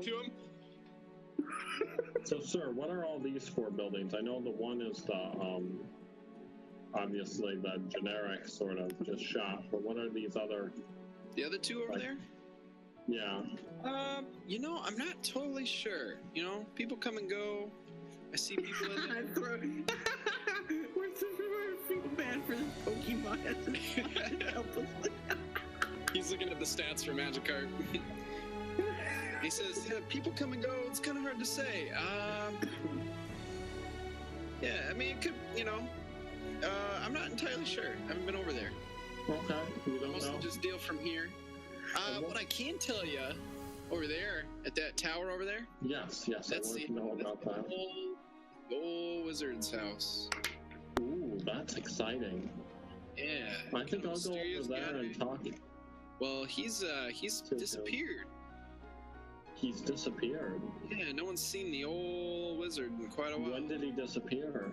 to him. So, sir, what are all these 4 buildings? I know the one is the, obviously the generic sort of just shop, but what are these other? The other 2 over there? Yeah. You know, I'm not totally sure. You know, people come and go. I see people in there. We're feel bad for this Pokemon. He's looking at the stats for Magikarp. He says, yeah, people come and go. It's kind of hard to say. Yeah, I mean, it could, you know, I'm not entirely sure. I haven't been over there. Okay, you don't Mostly know? just deal from here. What I can tell you, over there, at that tower over there. Yes, That's I want to know about that. The old wizard's house. Ooh, that's exciting. Yeah. I think I'll go over there and talk. Well, he's disappeared. He's disappeared? Yeah, no one's seen the old wizard in quite a while. When did he disappear?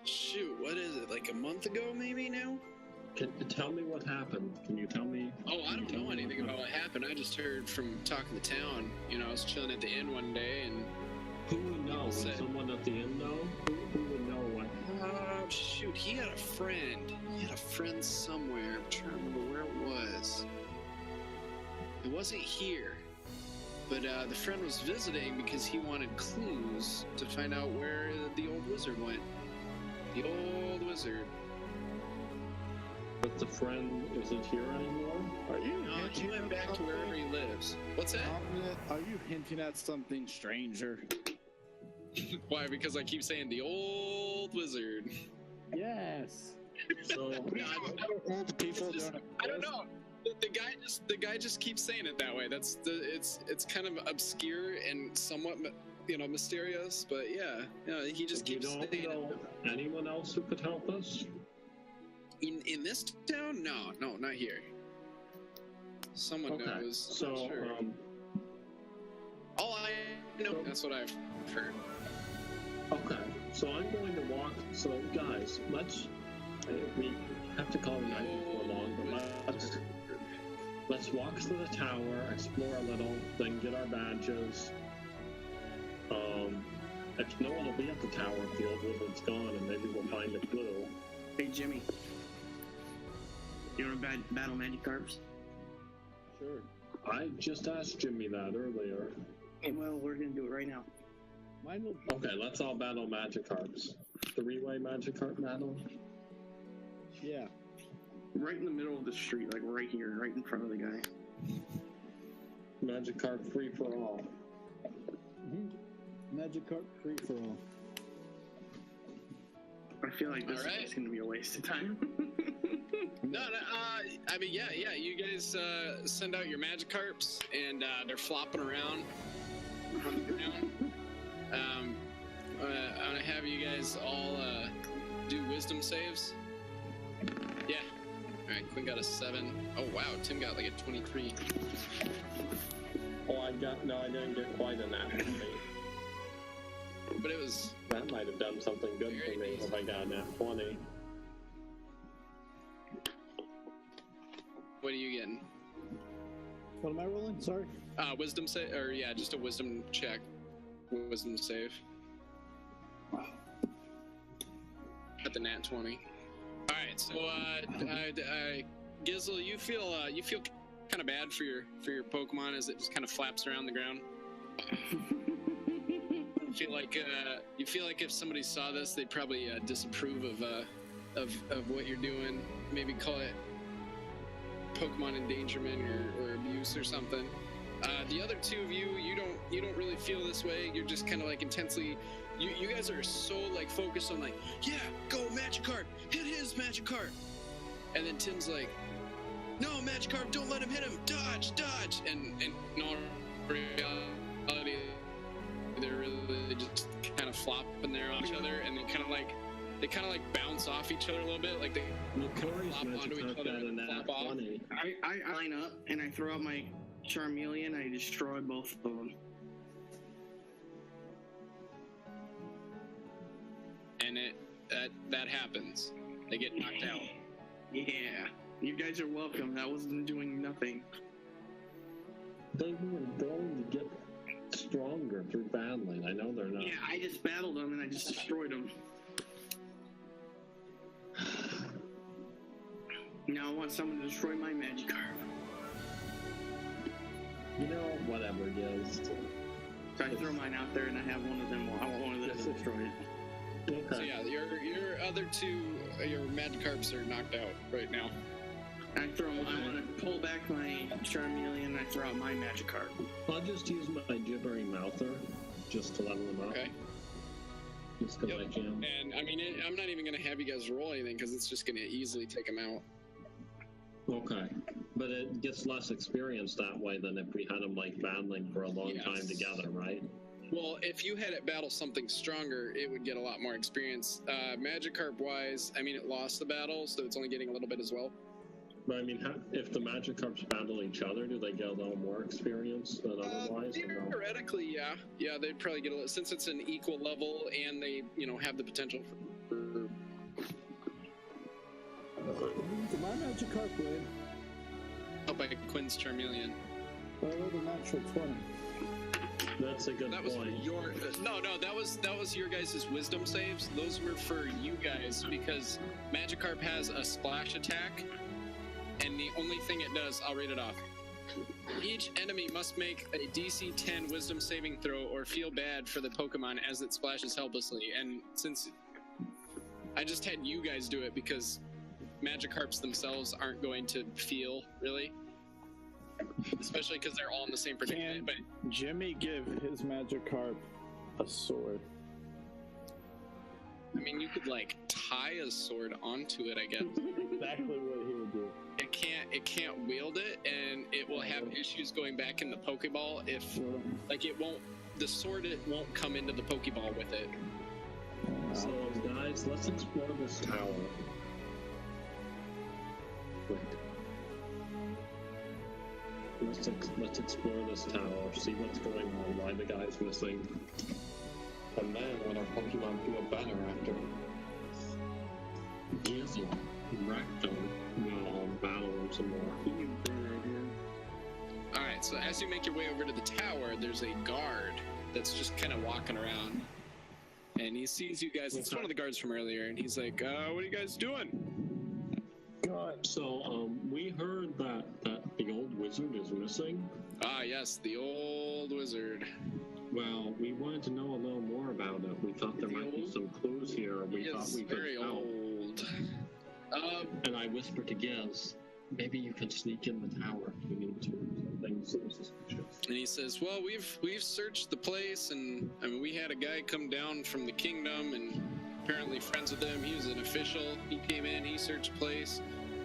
Shoot, what is it, like a month ago maybe now? Tell me what happened. Can you tell me? Oh, I don't know anything about what happened. I just heard from talking to town. You know, I was chilling at the inn one day and... Who would know? Would someone at the inn know? Who would know what? Shoot, he had a friend. He had a friend somewhere. I'm trying to remember where it was. It wasn't here. But the friend was visiting because he wanted clues to find out where the old wizard went. The old wizard. But the friend isn't here anymore? Are you No, he went back to wherever he lives. What's that? Are you hinting at something stranger? Why? Because I keep saying the old wizard. Yes. So Old people don't. I don't know. The guy just keeps saying it that way. It's kind of obscure and somewhat, you know, mysterious. But yeah, he just keeps saying it. You don't know anyone else who could help us? In this town? No, not here. Someone knows. So, I'm not sure. All I know, that's what I've heard. Okay, so I'm going to walk. So, guys, we have to call it night before long, but let's walk to the tower, explore a little, then get our badges. If no one will be at the tower if the old wizard's gone, and maybe we'll find a clue. Hey, Jimmy. You want to battle Magikarps? Sure. I just asked Jimmy that earlier. Okay, well, we're going to do it right now. Mine will. Okay, let's all battle Magikarps. 3-way Magikarp battle? Yeah. Right in the middle of the street, like right here, right in front of the guy. Magikarp free for all. Magikarp free for all. I feel like this is going to be a waste of time. No, I mean, yeah, you guys send out your Magikarps, and they're flopping around on the ground. I'm going to have you guys all do wisdom saves. Yeah. All right, Quinn got a 7. Oh, wow, Tim got like a 23. Oh, I didn't get quite a nat 20. But it was... That might have done something good for me if I got a nat 20. What are you getting? What am I rolling? Sorry. Wisdom save, or yeah, just a wisdom check. Wisdom save. At the nat 20. All right, so Gizzle, you feel kind of bad for your Pokemon as it just kind of flaps around the ground. You feel like if somebody saw this, they'd probably disapprove of what you're doing. Maybe call it Pokemon endangerment or abuse or something. The other two of you don't really feel this way. You're just kind of like intensely. You guys are so like focused on like, yeah, go Magikarp, hit his Magikarp, and then Tim's like, no, Magikarp, don't let him hit him, dodge, and in all reality, they're really just kind of flopping there on each other, and they kind of like bounce off each other a little bit, like they flop onto each other and flop off. I line up and I throw out my Charmeleon. I destroy both of them. And that happens. They get knocked out. Yeah, you guys are welcome. That wasn't doing nothing. they were going to get stronger through battling. I know they're not. Yeah, I just battled them and I just destroyed them. Now I want someone to destroy my Magikarp. You know, whatever it is. So I throw mine out there and I have one of them. I want one of them to destroy it. Okay. So yeah, your other two, your Magikarps are knocked out right now. I want to pull back my Charmeleon and I throw out my Magikarp. I'll just use my gibbering mouther just to level them up. Okay. Just because I can. And I mean, I'm not even going to have you guys roll anything because it's just going to easily take them out. Okay. But it gets less experience that way than if we had them like battling for a long time together, right? Well, if you had it battle something stronger, it would get a lot more experience. Magikarp-wise, I mean, it lost the battle, so it's only getting a little bit as well. But I mean, if the Magikarps battle each other, do they get a little more experience than otherwise? Theoretically, yeah. Yeah, they'd probably get a little, since it's an equal level and they, have the potential for... Did my Magikarp win? Up by Quinn's Charmeleon. I rolled a natural 20. That's a good That was point. for your... No, that was your guys' wisdom saves. Those were for you guys because Magikarp has a splash attack, and the only thing it does, I'll read it off. Each enemy must make a DC 10 wisdom saving throw or feel bad for the Pokemon as it splashes helplessly. And since I just had you guys do it because Magikarps themselves aren't going to feel, really. Especially because they're all in the same predicament. But Jimmy give his Magikarp a sword? I mean, you could like tie a sword onto it, I guess. Exactly what he would do. It can't wield it, and it will have issues going back in the Pokeball if, like, the sword won't come into the Pokeball with it. So, guys, let's explore this tower. Let's explore this tower, see what's going on, why the guy's missing. And then when our Pokemon feel better after Gizzle, Recto, we'll battle him some more. Alright, so as you make your way over to the tower, there's a guard that's just kind of walking around. And he sees you guys. It's one of the guards from earlier, and he's like, what are you guys doing? God. So, we heard that the old wizard is missing. Ah, yes, the old wizard. Well, we wanted to know a little more about it. We thought there might be some clues here. We thought we could very help. old. And I whispered to Giz, maybe you can sneak in the tower if you need to. Something seems suspicious. And he says, well, we've searched the place, and I mean, we had a guy come down from the kingdom, and apparently friends with him. He was an official. He came in, he searched the place.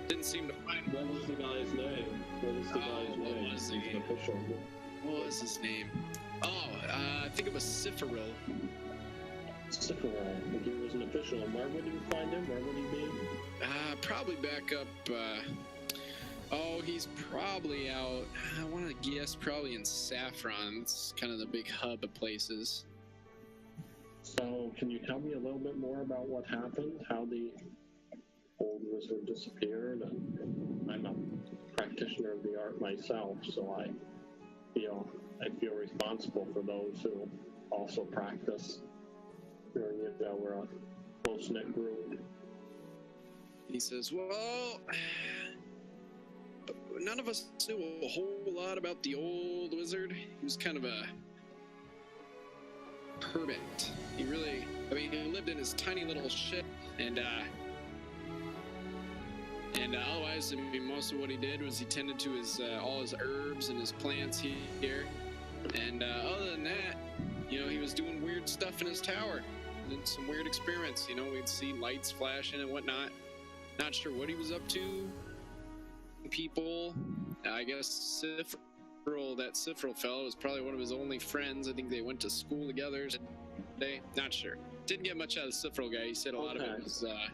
Didn't seem to find What was the guy's name? What was the guy's name? What was He's an official. What was his name? I think it was Cipheril. Cipheril. He was an official. And where would you find him? Where would he be? Probably back up. He's probably out. I want to guess probably in Saffron. It's kind of the big hub of places. So, can you tell me a little bit more about what happened? How the old wizard disappeared? And I'm a practitioner of the art myself, so I feel responsible for those who also practice. We're a close-knit group. He says, well, none of us knew a whole lot about the old wizard. He was kind of a hermit. He lived in his tiny little ship, and otherwise, I mean, most of what he did was he tended to his all his herbs and his plants here. And other than that, he was doing weird stuff in his tower. And some weird experiments. We'd see lights flashing and whatnot. Not sure what he was up to. People, I guess that Cipheril fellow was probably one of his only friends. I think they went to school together. Not sure. Didn't get much out of the Cipheril guy. He said a lot of it was I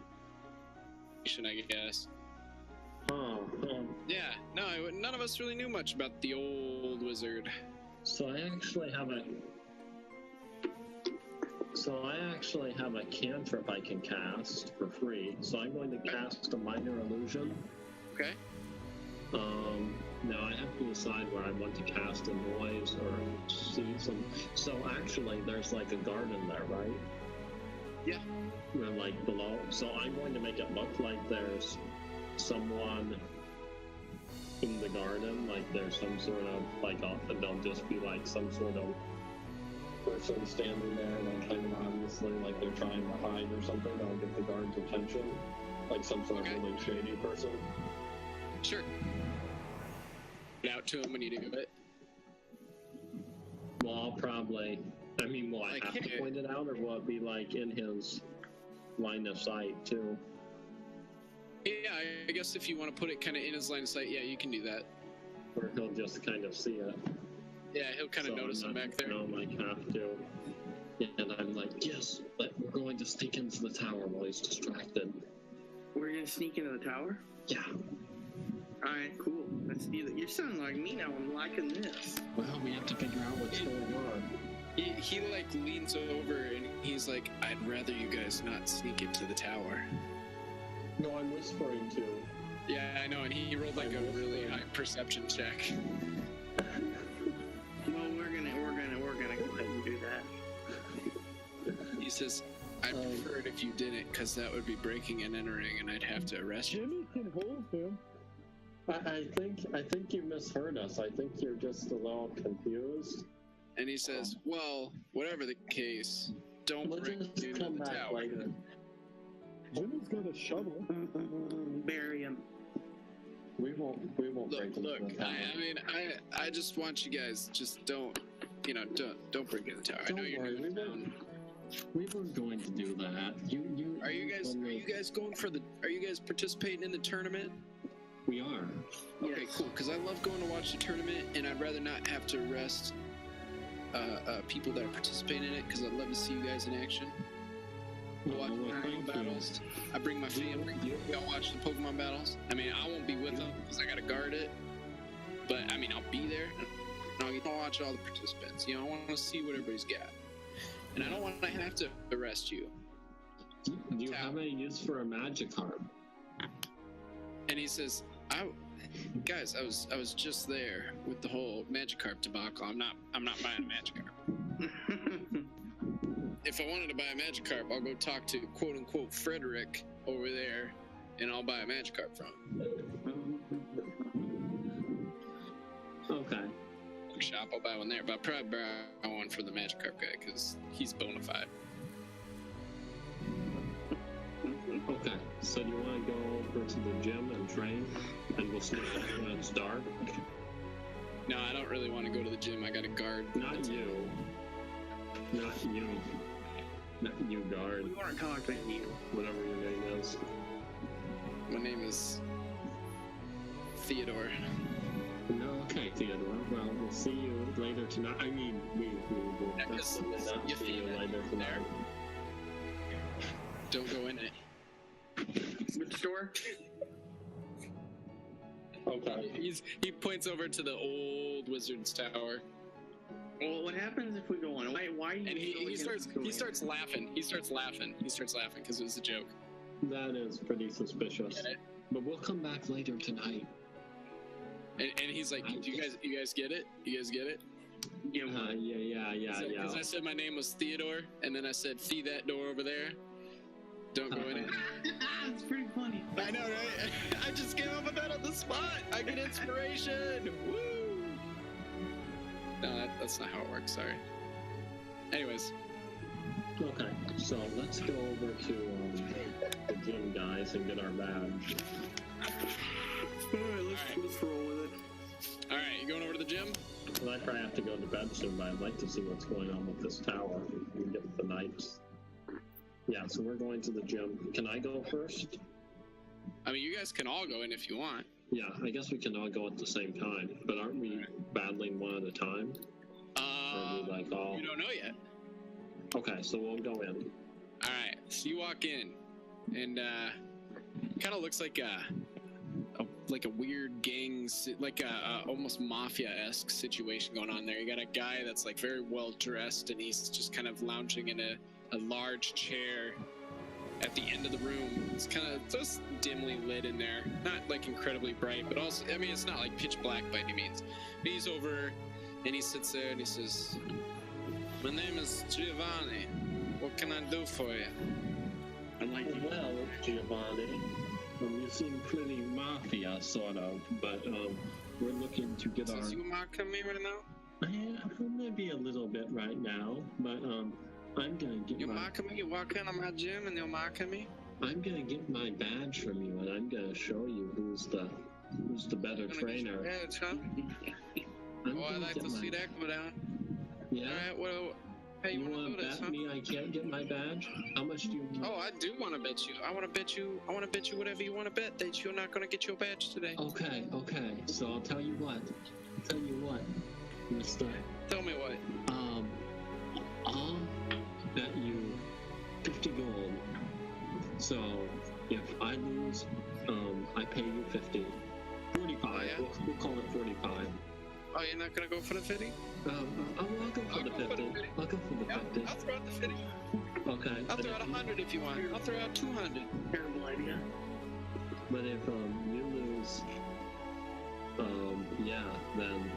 guess. Yeah, no, none of us really knew much about the old wizard. So I actually have a cantrip I can cast for free. So I'm going to cast a minor illusion. Okay. Now I have to decide where I want to cast a noise or see some. So actually, there's like a garden there, right? Yeah. We're like below. So I'm going to make it look like there's someone in the garden, like there's some sort of like, and they'll just be like some sort of person standing there, like kind of obviously like they're trying to hide or something. That'll get the guard's attention, like some sort of really shady person. Sure. Out to him when you do it. Well, I'll probably. I mean, will I have to point it out, or will it be like in his line of sight too? Yeah, I guess if you want to put it kind of in his line of sight, yeah, you can do that. Or he'll just kind of see it. Yeah, he'll kind of notice it back there. I might have to. And I'm like, yes, but we're going to sneak into the tower while he's distracted. We're gonna sneak into the tower? Yeah. Alright, cool. Let's do that. You sound like me now. I'm liking this. Well, we have to figure out what's going on. He like leans over and he's like, I'd rather you guys not sneak into the tower. No, I'm whispering to. Yeah, I know, and he rolled like a really high perception check. Well, we're gonna go ahead and do that. He says, I'd prefer it if you didn't, because that would be breaking and entering, and I'd have to arrest you. Jimmy can hold him. I think you misheard us. I think you're just a little confused. And he says, well, whatever the case, don't break into the tower. Later. Jimmy's got a shovel. Bury him. We won't break into the tower. I mean, I just want you guys, just don't break into the tower. I know you're new in town. We were going to do that. Are you guys participating in the tournament? We are. Okay, Yes. cool. Because I love going to watch the tournament, and I'd rather not have to arrest people that are participating in it, because I'd love to see you guys in action. Watch the Pokemon battles. I bring my family. Y'all watch the Pokemon battles. I mean, I won't be with them because I gotta guard it, but I mean, I'll be there. And I'll get to watch all the participants. I want to see what everybody's got, and I don't want to have to arrest you. Do you have any use for a Magikarp? And he says, guys, I was just there with the whole Magikarp debacle. I'm not buying a Magikarp. If I wanted to buy a Magikarp, I'll go talk to quote-unquote Frederick over there, and I'll buy a Magikarp from him. Okay. Shop, I'll buy one there, but I'll probably buy one for the Magikarp guy, because he's bona fide. Okay, so you want to go over to the gym and train, and we'll sneak out when it's dark? No, I don't really want to go to the gym. I got to guard. Not you. Not you. Not you, guard. We weren't talking to you. Whatever your name is. My name is Theodore. No, okay, Theodore. Well, we'll see you later tonight. I mean, we will definitely not see you later tonight. Don't go in it. Which store? Okay. He points over to the old wizard's tower. Well, what happens if we go on? Why are you? And he starts laughing. He starts laughing because it was a joke. That is pretty suspicious. But we'll come back later tonight. And he's like, "Do you guys get it? You guys get it?" Yeah. Yeah. Because I said my name was Theodore, and then I said, "See that door over there? Don't go in it." It's pretty funny. I know, right? I just came up with that on the spot. I get inspiration. Woo! No, that's not how it works. Sorry. Anyways. Okay, so let's go over to the gym, guys, and get our badge. Let's roll with it. All right, you going over to the gym? Well, I probably have to go to bed soon, but I'd like to see what's going on with this tower and get the knights. Yeah, so we're going to the gym. Can I go first? I mean, you guys can all go in if you want. Yeah, I guess we can all go at the same time, but aren't we battling one at a time? Or are we like all... You don't know yet. Okay, so we'll go in. All right, so you walk in, and kind of looks like a weird gang, like a almost mafia-esque situation going on there. You got a guy that's like very well dressed, and he's just kind of lounging in a large chair at the end of the room. It's kind of just dimly lit in there, not like incredibly bright, but also, I mean, it's not like pitch black by any means. But he's over, and he sits there, and he says, "My name is Giovanni. What can I do for you?" I'm like, Well, Giovanni, you seem pretty mafia, sort of, but we're looking to get our... Is you mocking me right now? Maybe a little bit right now, but I'm gonna get You're mocking me? You walk into my gym and you're mocking me? I'm gonna get my badge from you, and I'm gonna show you who's the better trainer. Badge, huh? Oh, I'd like to see that go down. Yeah. All right, well, hey, you want to do this, huh? Me I can't get my badge? How much do you need? Oh, I do want to bet you. I want to bet you whatever you want to bet that you're not going to get your badge today. Okay. So I'll tell you what, Mister. Tell me what. I'll bet you 50 gold. So if I lose, I pay you 50. 45. Oh, yeah? We'll call it 45. Oh, you're not going to go for the 50? I'll go for the 50. I'll go for the 50. I'll throw out the 50. Okay. I'll throw out 100 if you want. I'll throw out 200. terrible idea. But if you lose, yeah, then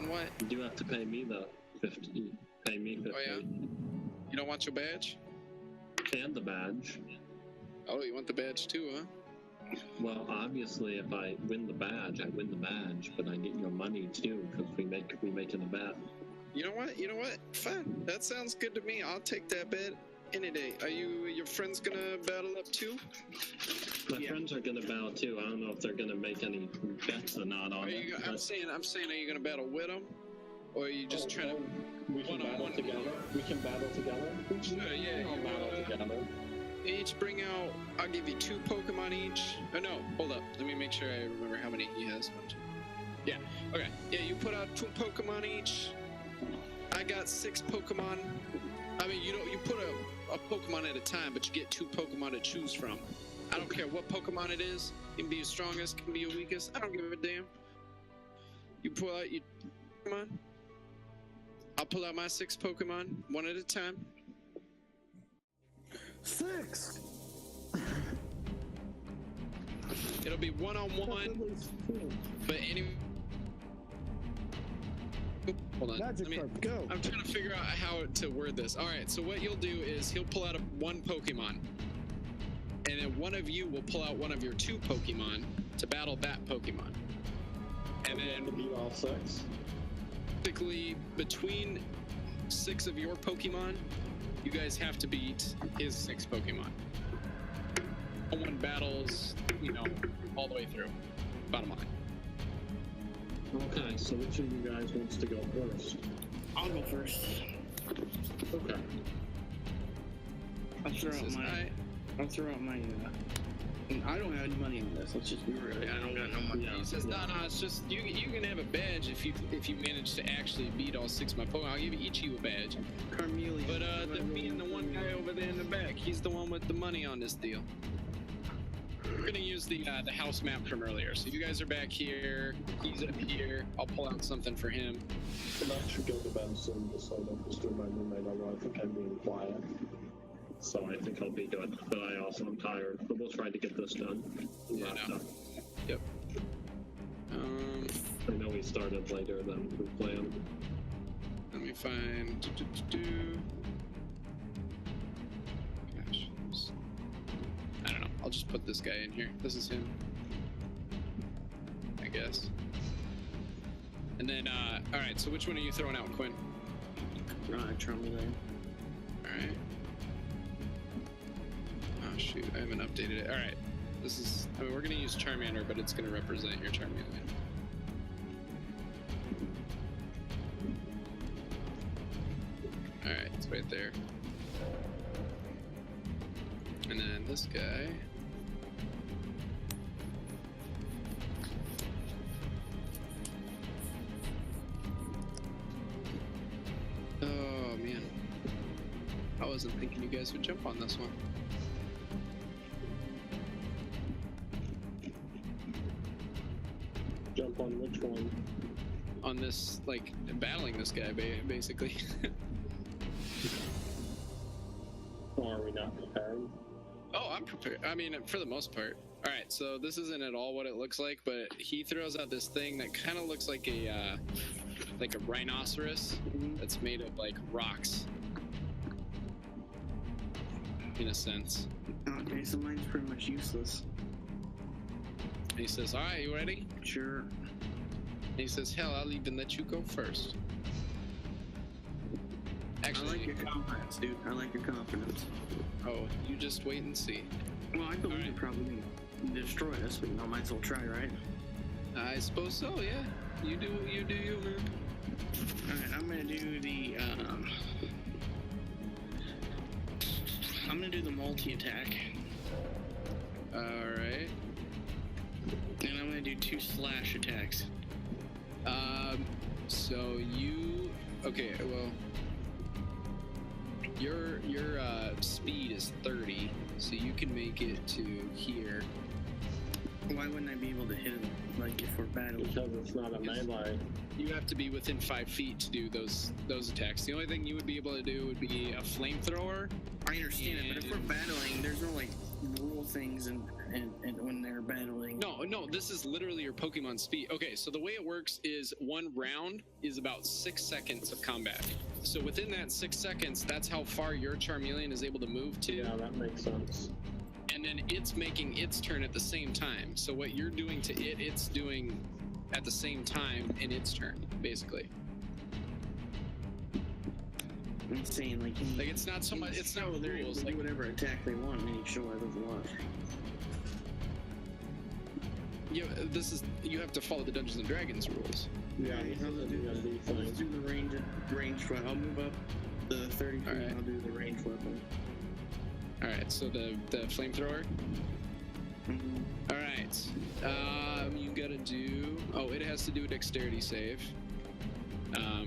what? you do have to pay me the 50. Pay me 50. Oh, yeah? You don't want your badge? And the badge. Oh, you want the badge too, huh? Well, obviously, if I win the badge, I win the badge, but I get your money too because we make it a bet. You know what? Fine. That sounds good to me. I'll take that bet any day. Are your friends gonna battle up too? My friends are gonna battle too. I don't know if they're gonna make any bets or not on it. I'm saying, are you gonna battle with them, or are you just trying to? We can battle together. We can battle together. Sure, yeah. We'll battle together. Each bring out. I'll give you 2 Pokemon each. Oh no, hold up. Let me make sure I remember how many he has. Yeah. Okay. Yeah, you put out 2 Pokemon each. I got 6 Pokemon. I mean, you put a Pokemon at a time, but you get 2 Pokemon to choose from. I don't care what Pokemon it is. It can be your strongest, can be your weakest. I don't give a damn. You pull out your Pokemon. I'll pull out my 6 Pokemon, one at a time. 6. It'll be 1-on-1, but any. Hold on. Magikarp, go. I'm trying to figure out how to word this. All right, so what you'll do is he'll pull out one Pokemon, and then one of you will pull out one of your 2 Pokemon to battle that Pokemon. And then beat all 6. basically between 6 of your Pokemon, you guys have to beat his 6 Pokemon. No one battles, all the way through. Bottom line. Okay, so which of you guys wants to go first? I'll go first. Okay. I'll throw out my. I don't have any money on this. Let's just be real. I don't got no money. He says, no, it's just you can have a badge if you manage to actually beat all 6 of my Pokemon. I'll give each of you a badge. Carmelian. But me and the one guy over there in the back, he's the one with the money on this deal. We're gonna use the house map from earlier. So you guys are back here. He's up here. I'll pull out something for him. I should go to bed soon, just so I don't disturb my roommate. I think I'm being quiet. So I think I'll be good. But I also am tired. But we'll try to get this done. Yeah, no. Yep. I know we started later than we planned. Let me find. Gosh. I don't know. I'll just put this guy in here. This is him, I guess. And then, all right. So which one are you throwing out, Quinn? Charmeleon. All right. Oh shoot, I haven't updated it. All right. This is. I mean, we're gonna use Charmander, but it's gonna represent your Charmeleon. All right, it's right there. And then this guy. Oh man, I wasn't thinking you guys would jump on this one. Jump on which one? On this, like, battling this guy, basically. Or are we not prepared? Oh, I'm prepared. I mean, for the most part. All right, so this isn't at all what it looks like, but he throws out this thing that kind of looks like a rhinoceros that's made of like rocks, in a sense. Okay, so mine's pretty much useless. And he says, "All right, you ready?" Sure. And he says, "Hell, I'll even let you go first." Actually, I like your confidence, dude. I like your confidence. oh, you just wait and see. Well, I believe Alright. it probably destroy us, but I might as well try, right? I suppose so. Yeah, you do, you man. Alright, I'm gonna do the multi-attack. All right. And I'm gonna do 2 slash attacks. So you, okay, well, your speed is 30, so you can make it to here. Why wouldn't I be able to hit him, like, if we're battling? Because it's not a melee. You have to be within 5 feet to do those attacks. The only thing you would be able to do would be a flamethrower. I understand it, but if we're battling, there's no, like, rule things and when they're battling. No, this is literally your Pokemon speed. Okay, so the way it works is 1 round is about 6 seconds of combat. So within that 6 seconds, that's how far your Charmeleon is able to move to. Yeah, that makes sense. And then it's making its turn at the same time. So what you're doing to it, it's doing at the same time in its turn, basically. I'm saying, like it's not so much. It's not they're able rules. to Like do whatever attack they want, and then you show I live a lot. you have to follow the Dungeons and Dragons rules. Yeah, Alright, this is a D&D Let's thing. do the range weapon. I'll move up the 30 feet. Alright. I'll do the range weapon. All right, so the flamethrower. Mm-hmm. All right, you gotta do. Oh, it has to do a dexterity save. Let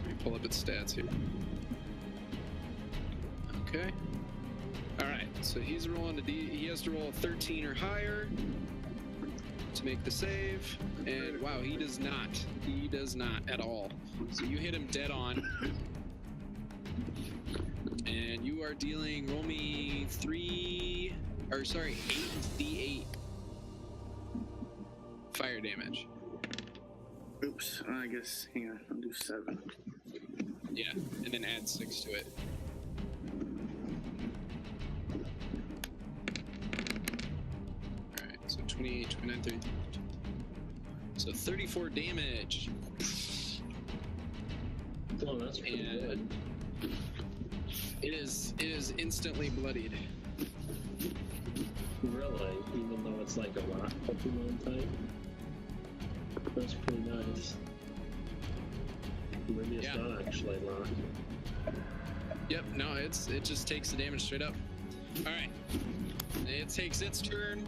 me pull up its stats here. Okay. All right, so he's rolling a D. He has to roll a 13 or higher to make the save. And wow, he does not. He does not at all. So you hit him dead on. And you are dealing, roll me 8d8 fire damage. Oops. I guess. Hang on. I'll do 7. Yeah, and then add 6 to it. Alright, so 28, 29, 30. So 34 damage. Oh, that's pretty And good. it is instantly bloodied. Really? Even though it's like a rock Pokemon type? That's pretty nice. Maybe it's Yeah. not actually rock. Yep, no, it just takes the damage straight up. Alright. It takes its turn.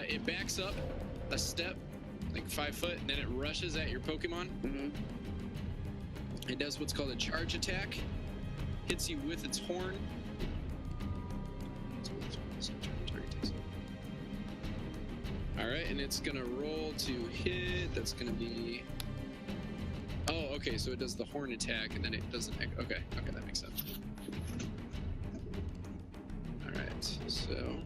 It backs up a step, like 5 foot, and then it rushes at your Pokemon. Mm-hmm. It does what's called a charge attack. Hits you with its horn. Alright, and it's gonna roll to hit. That's gonna be... Oh, okay, so it does the horn attack, and then it doesn't... Okay, that makes sense. Alright, so...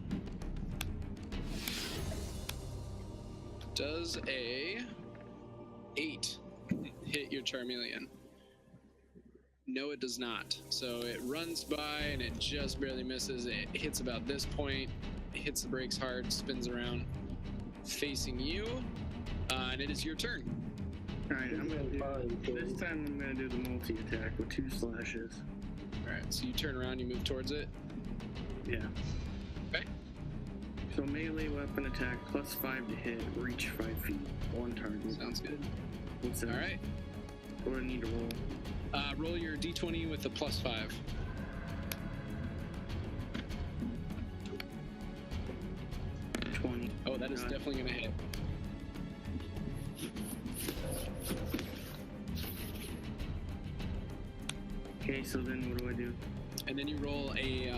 Does a 8 hit your Charmeleon? No, it does not. So it runs by and it just barely misses. It hits about this point, hits the brakes hard, spins around, facing you, and it is your turn. Alright, this time I'm gonna do the multi-attack with 2 slashes. Alright, so you turn around, you move towards it. Yeah. Okay. So melee weapon attack plus 5 to hit, reach 5 feet, 1 target. Sounds good. What's that? Alright. What do I need to roll? Roll your d20 with a plus 5. Oh, that is definitely gonna hit. Okay, so then what do I do? And then you roll a...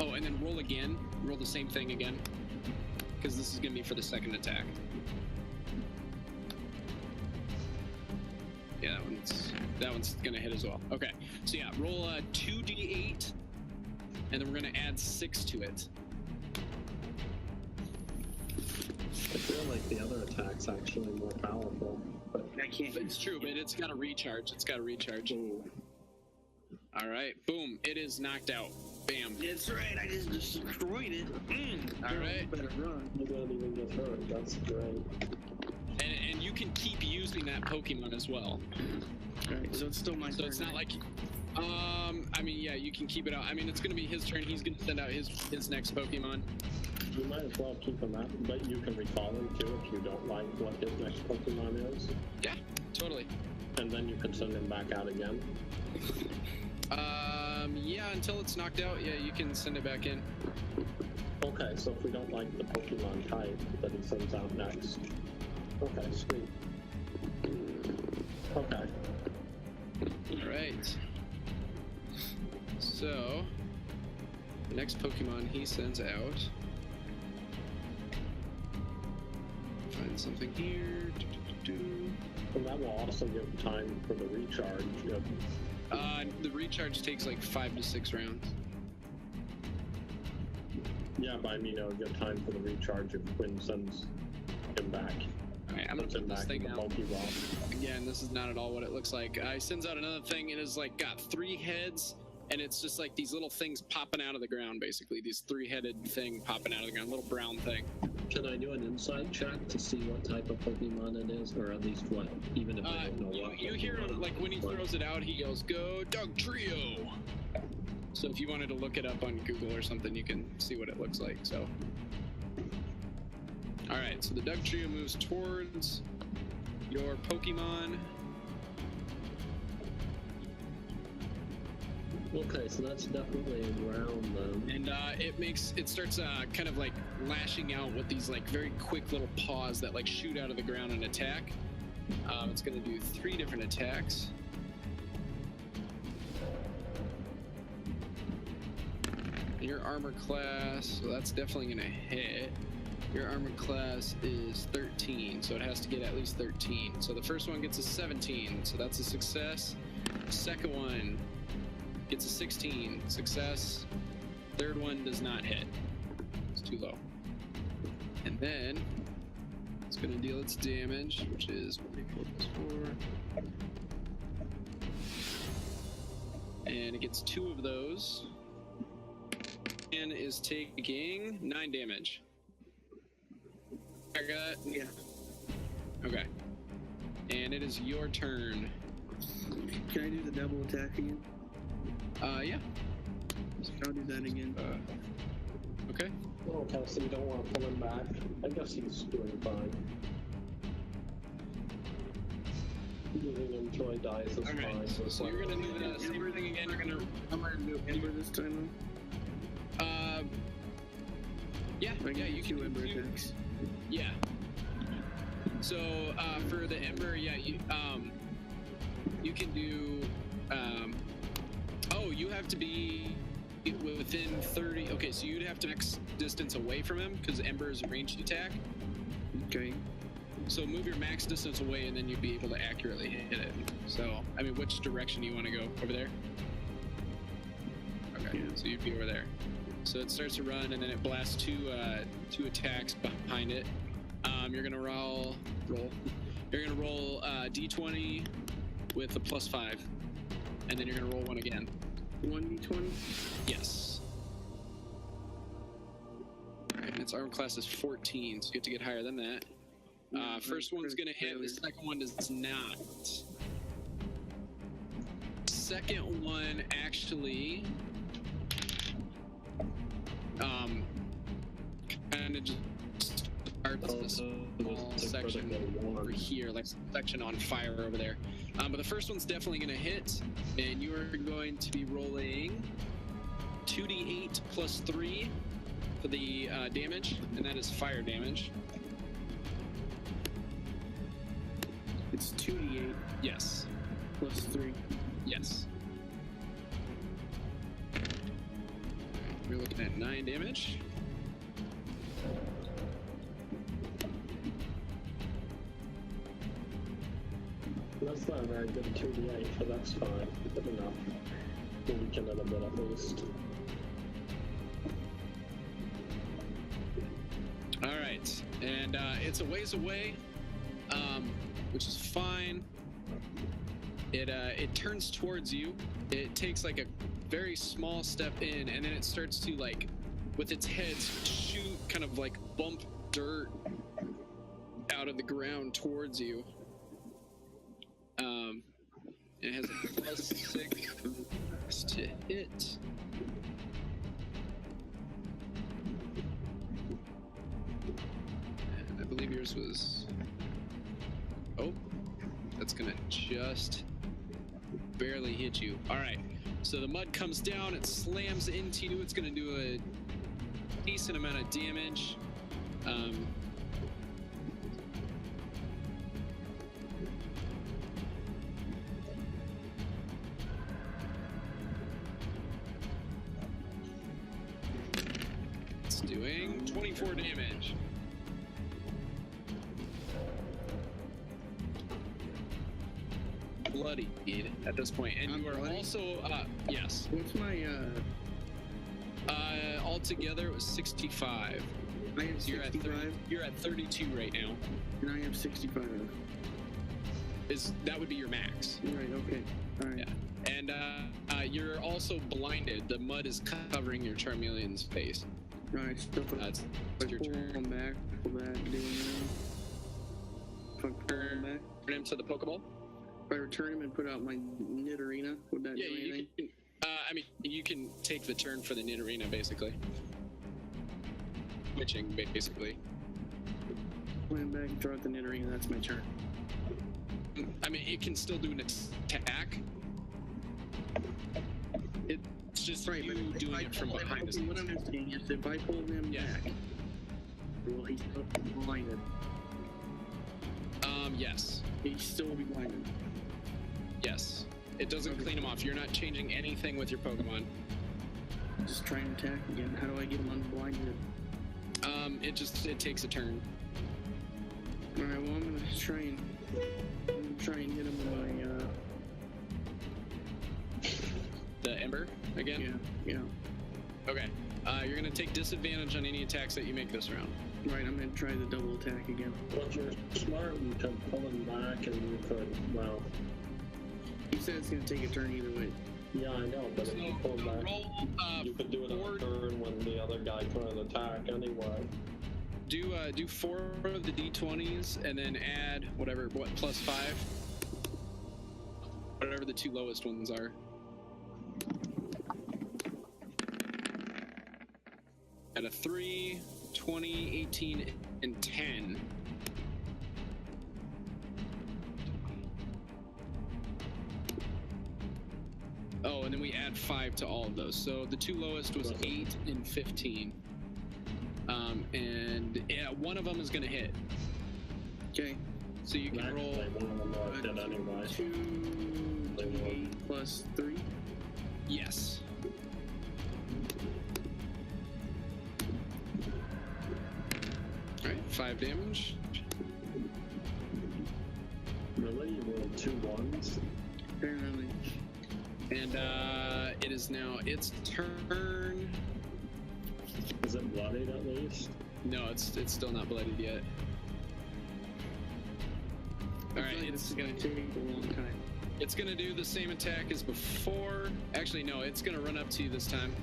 Oh, and then roll again. Roll the same thing again. Because this is gonna be for the second attack. Yeah, that one's... that one's gonna hit as well. Okay, so yeah, roll 2d8, and then we're gonna add 6 to it. I feel like the other attack's actually more powerful. But I can't. It's true, but it's got a recharge. It's got a recharge. ooh. All right, boom! It is knocked out. Bam. That's right. I just destroyed it. All right. Better run. You don't even get hurt. That's great. And you can keep using that Pokemon as well. All right. So it's still my turn. So it's not like, I mean, yeah, you can keep it out. I mean, it's gonna be his turn. He's gonna send out his next Pokemon. You might as well keep him out, but you can recall him too if you don't like what his next Pokemon is. Yeah, totally. And then you can send him back out again. Yeah, until it's knocked out, yeah, you can send it back in. Okay, so if we don't like the Pokemon type that he sends out next. Okay, sweet. Okay. Alright. So, the next Pokemon he sends out. Find something here. And that will also give time for the recharge. The recharge takes like 5 to 6 rounds. Yeah, but I mean, it'll give time for the recharge if Quinn sends him back. Alright, I'm gonna put this thing out. Pokeball. Again, this is not at all what it looks like. He sends out another thing, and it's like got 3 heads, and it's just like these little things popping out of the ground, basically. These 3-headed thing popping out of the ground, little brown thing. Can I do an insight check to see what type of Pokemon it is, or at least what, even if I don't know what? You hear him, like when he throws it out, he goes, "Go Doug Trio!" So if you wanted to look it up on Google or something, you can see what it looks like, so. Alright, so the Doug Trio moves towards your Pokemon. Okay, so that's definitely around them. And it starts kind of like lashing out with these like very quick little paws that like shoot out of the ground and attack. It's gonna do 3 different attacks. Your armor class, so that's definitely gonna hit. Your armor class is 13, so it has to get at least 13. So the first one gets a 17, so that's a success. Second one gets a 16, success. Third one does not hit. It's too low. And then it's going to deal its damage, which is 4 plus 4. And it gets 2 of those. And is taking 9 damage. I got it? Yeah. Okay. And it is your turn. Can I do the double attack again? Yeah. I'll do that again. Okay. Okay, so you don't want to pull him back. I guess he's doing fine. Giving him joy dice is fine. So you're gonna do the same thing again. I'm gonna do Ember this time. Yeah, you can do Ember attacks. Yeah. So for the Ember, yeah, you can do. Oh, you have to be within 30. Okay, so you'd have to max distance away from him because Ember is a ranged attack. Okay. So move your max distance away, and then you'd be able to accurately hit it. So, I mean, which direction do you want to go? Over there? Okay, so you'd be over there. So it starts to run, and then it blasts two attacks behind it. You're gonna roll. You're gonna roll D20 with a +5, and then you're gonna roll 1 again. 1d20? Yes. Alright, and its armor class is 14, so you have to get higher than that. First one's gonna hit, the second one does not. Second one actually kind of just starts this small section over here, like section on fire over there. But the first one's definitely gonna hit, and you are going to be rolling 2d8 plus 3 for the damage, and that is fire damage. It's 2d8 Yes. plus 3. Yes. We're looking at 9 damage. That's That's not a very good 2d8, but that's fine. Good enough. We'll weaken it a bit at least. Alright, and it's a ways away, which is fine. It turns towards you. It takes like a very small step in, and then it starts to, like, with its head, shoot, kind of like bump dirt out of the ground towards you. It has a +6 to hit. And I believe yours was... Oh, that's gonna just barely hit you. All right, so the mud comes down, it slams into you. It's gonna do a decent amount of damage. It's doing 24 damage. Bloodied at this point, and you are also yes. What's my altogether it was 65. I have 65. You're at 32 right now. And I have 65. That would be your max. Right. Okay. All right. Yeah. And you're also blinded. The mud is covering your Charmeleon's face. All right. So That's your pull turn. him back. Pull that down. If I pull him back. Turn him to the Pokeball. If I return him and put out my Nidorina, would that do anything? I mean, you can take the turn for the Nidorina, basically. Switching, basically. Pull him back and throw out the Nidorina. That's my turn. I mean, it can still do an attack. It's just Right, you but doing it from behind the scenes. What I'm saying is, if I pull him back, will he still be blinded? Yes. He still will be blinded. Yes. It doesn't clean him off. You're not changing anything with your Pokemon. Just try and attack again. How do I get him unblinded? It takes a turn. Alright, well, I'm gonna try and hit him with my, The Ember again? Yeah. Okay. You're gonna take disadvantage on any attacks that you make this round. Right, I'm gonna try the double attack again. Well, if you're smart, you could pull him back and you could, well... He said it's gonna take a turn either way. Yeah, I know, but if you pull him back, Roll, you could do it on a turn when the other guy couldn't attack anyway. Do 4 of the D20s and then add whatever, +5? Whatever the 2 lowest ones are. At a 3, 20, 18, and 10. Oh, and then we add 5 to all of those. So the 2 lowest was 8 and 15. And yeah, one of them is gonna hit. Okay. So you can roll. One of them did anyway. 2d8 plus 3. Yes. All right, 5 damage. Really? You rolled 2 1s? Apparently. And it is now its turn. Is it bloodied at least? No, it's still not bloodied yet. All right, This is gonna take a long time. it's gonna do the same attack as before. Actually, no, it's gonna run up to you this time.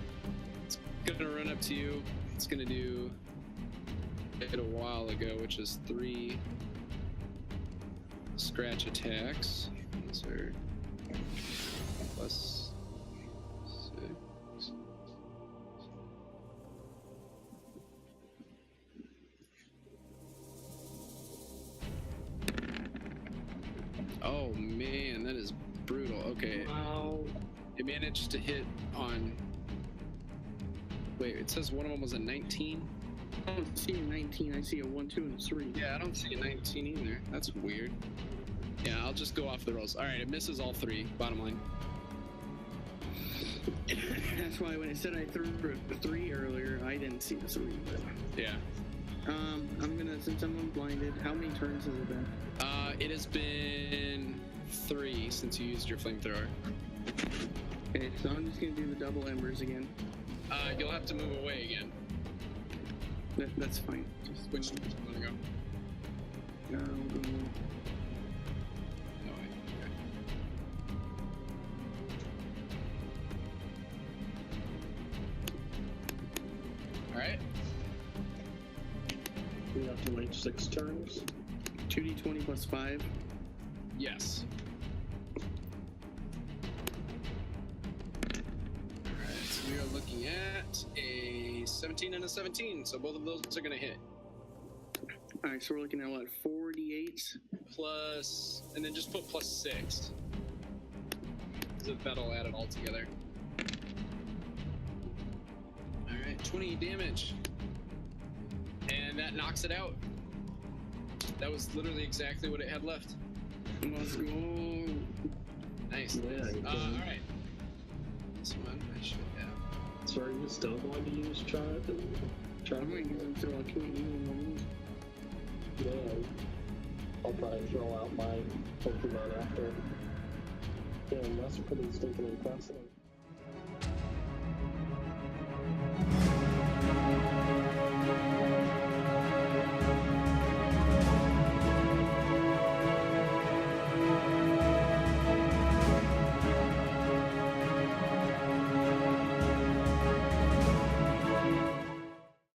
It's gonna run up to you. It's gonna do it a while ago, which is 3 scratch attacks. These are +6. Oh man, that is brutal. Okay. Wow. It managed to hit on. Wait, it says one of them was a 19? I don't see a 19, I see a 1, 2, and a 3. Yeah, I don't see a 19 either. That's weird. Yeah, I'll just go off the rolls. Alright, it misses all 3, bottom line. That's why when it said I threw a 3 earlier, I didn't see the 3. But... Yeah. I'm gonna, since I'm unblinded, how many turns has it been? It has been 3 since you used your flamethrower. Okay, so I'm just gonna do the double embers again. You'll have to move away again. That's fine. Just Which do you want to go? we'll go. No, okay. Alright. We have to wait 6 turns. 2d20 plus 5. Yes. Alright, so we are looking at a 17 and a 17, so both of those are going to hit. Alright, so we're looking at what, 4d8? Plus, and then just put plus 6. Because that'll add it all together. Alright, 20 damage. And that knocks it out. That was literally exactly what it had left. Let's go. Nice. Yeah, Nice. you can- Alright. This one I should have. So are you still going to use I'm gonna use them so I can't use them. Yeah. I'll probably throw out my Pokemon after. Yeah, that's pretty stinking impressive.